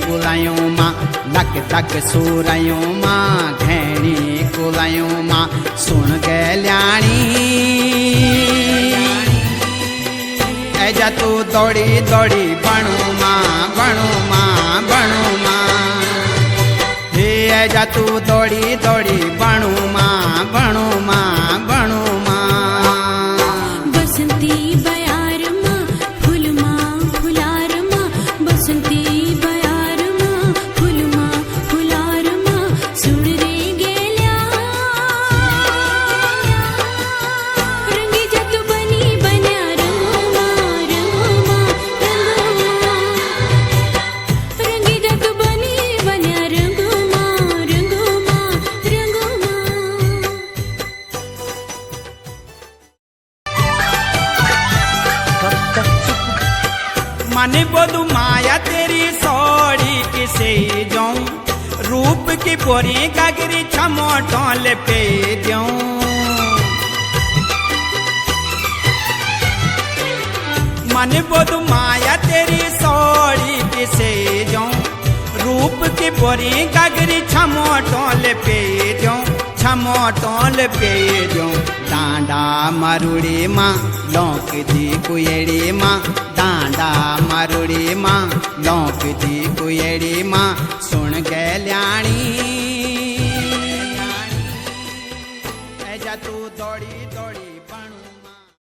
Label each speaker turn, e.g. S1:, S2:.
S1: कुलायूं मां लक तक सूरायूं मां घणी कुलायूं मां सुन गल्याणी ऐजा तू दौड़ी दौड़ी बणू मां बणू मां बणू मां हे ऐजा तू दौड़ी दौड़ी बणू मां बणू मां बणू मां
S2: बसंती बयार मां फूल मां फुलार मां बसंती बयार मां फूल मां फुलार मां सुन रे गेल्या रंगी जत बनी बन्या रंगो मां रंगी जत बनी बन्या रंगो मां रंगो मां रंगो मां
S1: माने बोलू माया तेरी सौड़ी किसे जाऊं रूप की बोरी गागरी छमोटोल पे जाऊं माने बोलू माया तेरी सौड़ी किसे जाऊं रूप की बोरी गागरी छमोटोल पे जाऊं छमोटोल पे जाऊं डांडा मारुड़ी मां लौक दी कुएड़ी मां डांडा मारुड़ी मां लौक दी कुएड़ी मां सुन गल्याणी ऐजा तू दौड़ी दौड़ी